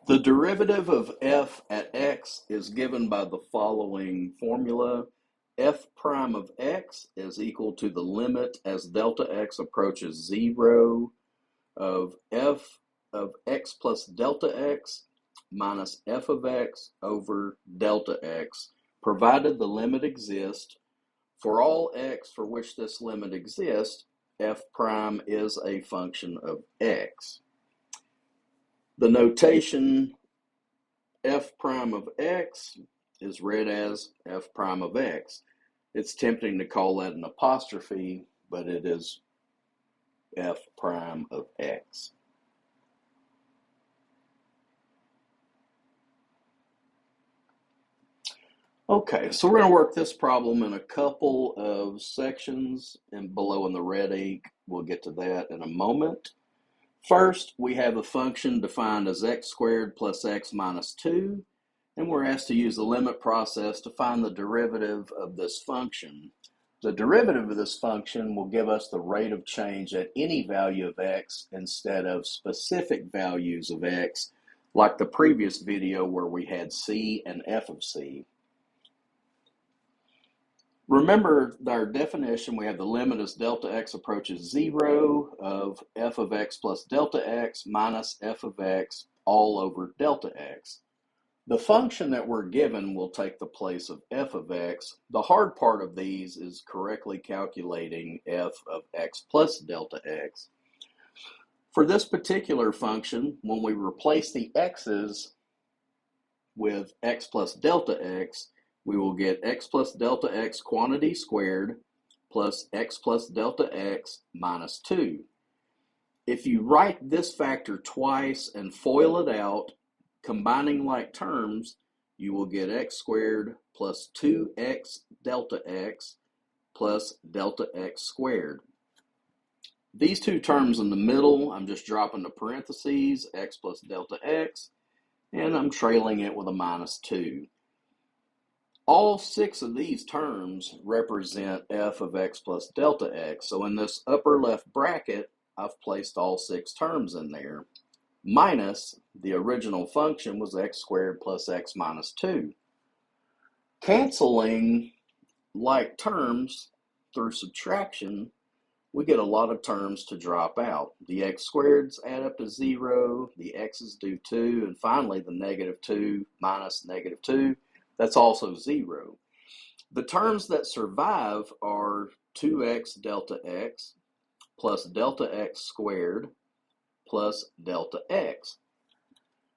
The derivative of f at x is given by the following formula. F prime of x is equal to the limit as delta x approaches 0 of f of x plus delta x minus f of x over delta x, provided the limit exists. For all x for which this limit exists, f prime is a function of x. The notation f prime of x is read as f prime of x. It's tempting to call that an apostrophe, but it is f prime of x. Okay, so we're going to work this problem in a couple of sections, and below in the red ink, we'll get to that in a moment. First, we have a function defined as x squared plus x minus 2, and we're asked to use the limit process to find the derivative of this function. The derivative of this function will give us the rate of change at any value of x instead of specific values of x, like the previous video where we had c and f of c. Remember our definition, we have the limit as delta x approaches 0 of f of x plus delta x minus f of x all over delta x. The function that we're given will take the place of f of x. The hard part of these is correctly calculating f of x plus delta x. For this particular function, when we replace the x's with x plus delta x, we will get x plus delta x quantity squared plus x plus delta x minus 2. If you write this factor twice and FOIL it out, combining like terms, you will get x squared plus 2x delta x plus delta x squared. These two terms in the middle, I'm just dropping the parentheses, x plus delta x, and I'm trailing it with a minus 2. All 6 of these terms represent f of x plus delta x. So in this upper left bracket, I've placed all 6 terms in there, minus the original function was x squared plus x minus 2. Canceling like terms through subtraction, we get a lot of terms to drop out. The x squareds add up to 0, the x's do 2, and finally the negative 2 minus negative 2, that's also 0. The terms that survive are 2x delta x plus delta x squared plus delta x.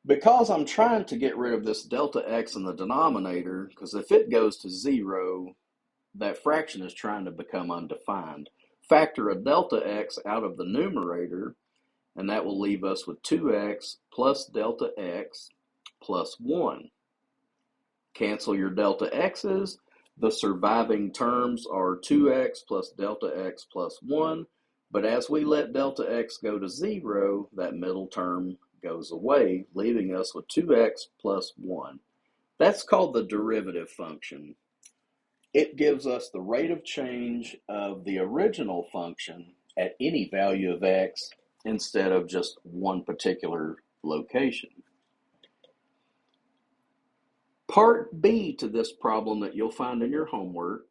Because I'm trying to get rid of this delta x in the denominator, because if it goes to 0, that fraction is trying to become undefined. Factor a delta x out of the numerator, and that will leave us with 2x plus delta x plus 1. Cancel your delta x's. The surviving terms are 2x plus delta x plus 1, but as we let delta x go to 0, that middle term goes away, leaving us with 2x plus 1. That's called the derivative function. It gives us the rate of change of the original function at any value of x instead of just one particular location. Part B to this problem that you'll find in your homework,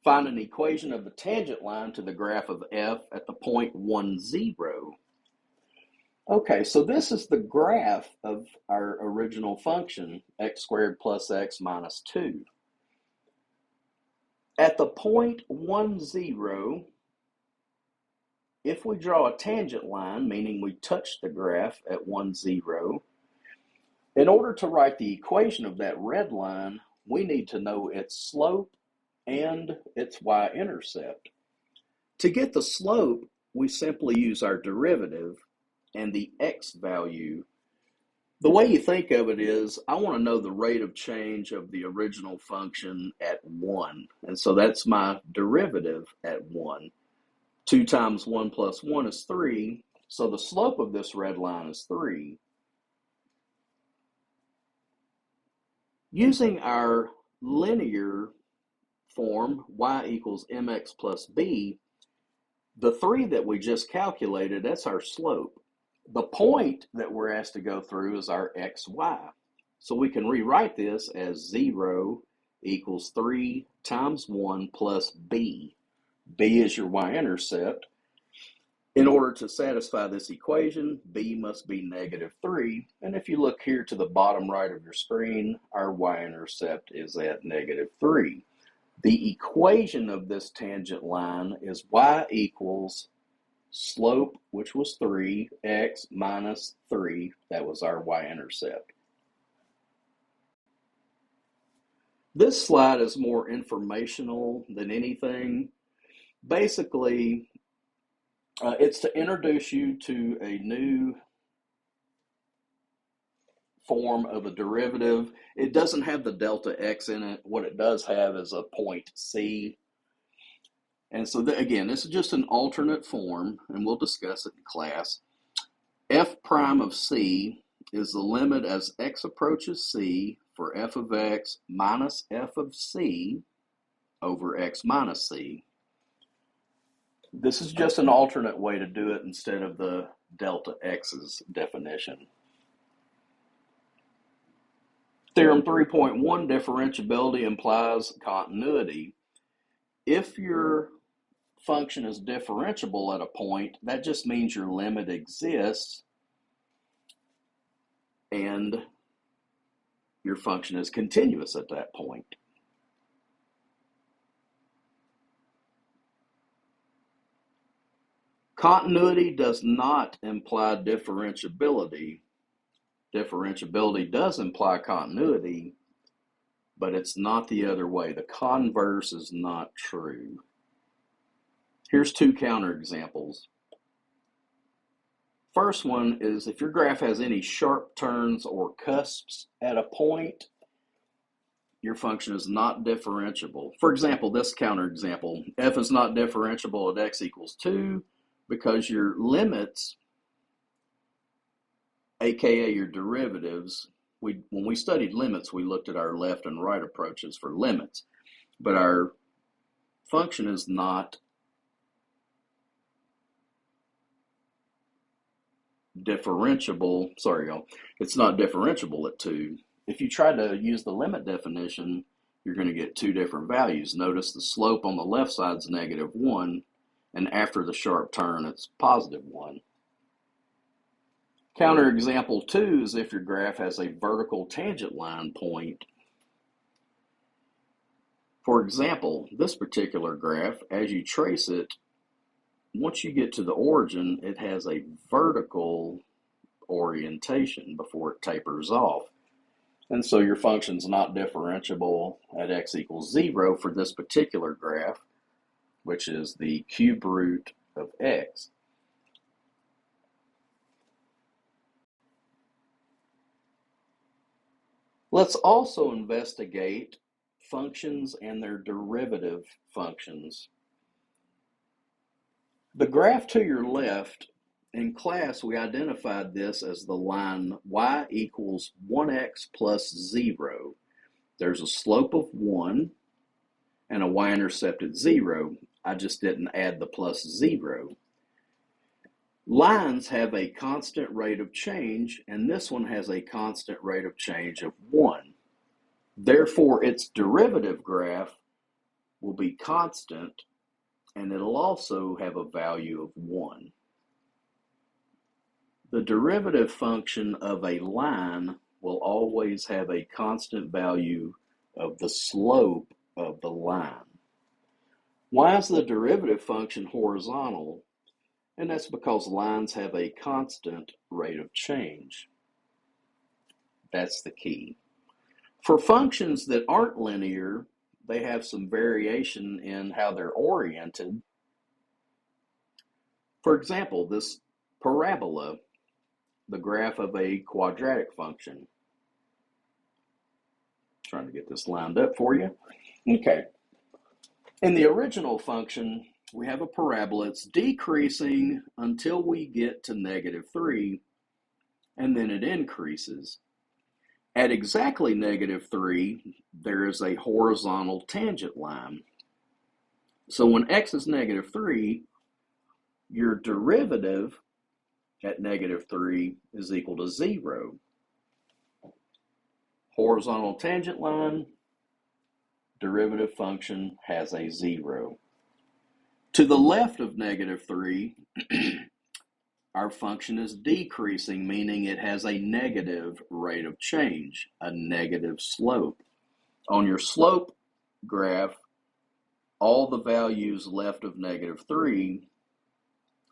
find an equation of the tangent line to the graph of f at the point 1, 0. Okay, so this is the graph of our original function, x squared plus x minus 2. At the point 1, 0, if we draw a tangent line, meaning we touch the graph at 1, 0, in order to write the equation of that red line, we need to know its slope and its y-intercept. To get the slope, we simply use our derivative and the x value. The way you think of it is, I want to know the rate of change of the original function at 1. And so that's my derivative at 1. 2 times 1 plus 1 is 3. So the slope of this red line is 3. Using our linear form, y equals mx plus b, The 3 that we just calculated, that's our slope. The point that we're asked to go through is our xy. So we can rewrite this as 0 equals 3 times 1 plus b. B is your y-intercept. In order to satisfy this equation, b must be -3. And if you look here to the bottom right of your screen, our y-intercept is at -3. The equation of this tangent line is y equals slope, which was 3, x minus 3. That was our y-intercept. This slide is more informational than anything. Basically, it's to introduce you to a new form of a derivative. It doesn't have the delta x in it. What it does have is a point C. And so again, this is just an alternate form, and we'll discuss it in class. F prime of C is the limit as x approaches C for f of x minus f of C over x minus C. This is just an alternate way to do it instead of the delta x's definition. Theorem 3.1, differentiability implies continuity. If your function is differentiable at a point, that just means your limit exists and your function is continuous at that point. Continuity does not imply differentiability. Differentiability does imply continuity, but it's not the other way. The converse is not true. Here's 2 counterexamples. First one is if your graph has any sharp turns or cusps at a point, your function is not differentiable. For example, this counterexample, f is not differentiable at x equals 2 because your limits, aka your derivatives, when we studied limits, we looked at our left and right approaches for limits, but our function is not differentiable. Sorry, y'all. It's not differentiable at 2. If you try to use the limit definition, you're going to get 2 different values. Notice the slope on the left side is -1, and after the sharp turn, it's +1. Counterexample 2 is if your graph has a vertical tangent line point. For example, this particular graph, as you trace it, once you get to the origin, it has a vertical orientation before it tapers off. And so your function's not differentiable at x equals 0 for this particular graph, which is the cube root of x. Let's also investigate functions and their derivative functions. The graph to your left, in class we identified this as the line y equals 1x plus 0. There's a slope of 1 and a y-intercept at 0. I just didn't add the plus 0. Lines have a constant rate of change, and this one has a constant rate of change of 1. Therefore, its derivative graph will be constant, and it'll also have a value of 1. The derivative function of a line will always have a constant value of the slope of the line. Why is the derivative function horizontal? And that's because lines have a constant rate of change. That's the key. For functions that aren't linear, they have some variation in how they're oriented. For example, this parabola, the graph of a quadratic function. Trying to get this lined up for you. Okay. In the original function, we have a parabola. It's decreasing until we get to -3, and then it increases. At exactly -3, there is a horizontal tangent line. So when x is -3, your derivative at -3 is equal to 0. Horizontal tangent line, derivative function has a 0. To the left of -3, our function is decreasing, meaning it has a negative rate of change, a negative slope. On your slope graph, all the values left of -3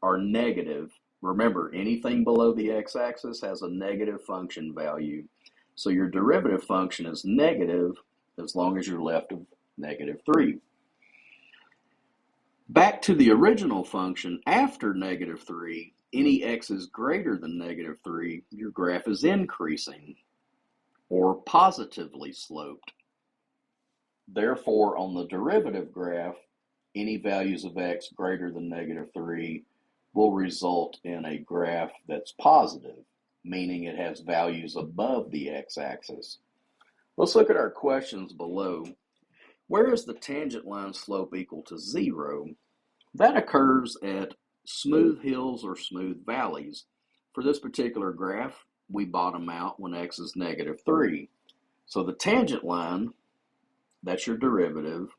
are negative. Remember, anything below the x-axis has a negative function value. So your derivative function is negative as long as you're left of -3. Back to the original function, after -3, any x is greater than -3, your graph is increasing or positively sloped. Therefore, on the derivative graph, any values of x greater than -3 will result in a graph that's positive, meaning it has values above the x-axis. Let's look at our questions below. Where is the tangent line slope equal to 0? That occurs at smooth hills or smooth valleys. For this particular graph, we bottom out when x is -3. So the tangent line, that's your derivative.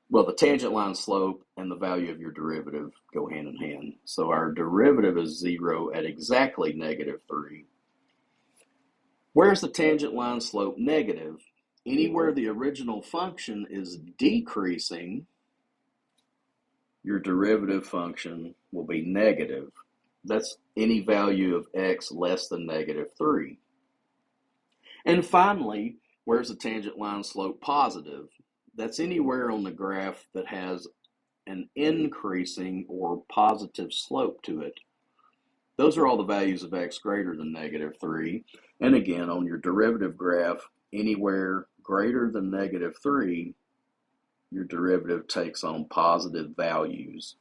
Well, the tangent line slope and the value of your derivative go hand in hand. So our derivative is 0 at exactly -3. Where's the tangent line slope negative? Anywhere the original function is decreasing, your derivative function will be negative. That's any value of x less than -3. And finally, where's the tangent line slope positive? That's anywhere on the graph that has an increasing or positive slope to it. Those are all the values of x greater than -3. And again, on your derivative graph, anywhere greater than -3, your derivative takes on positive values.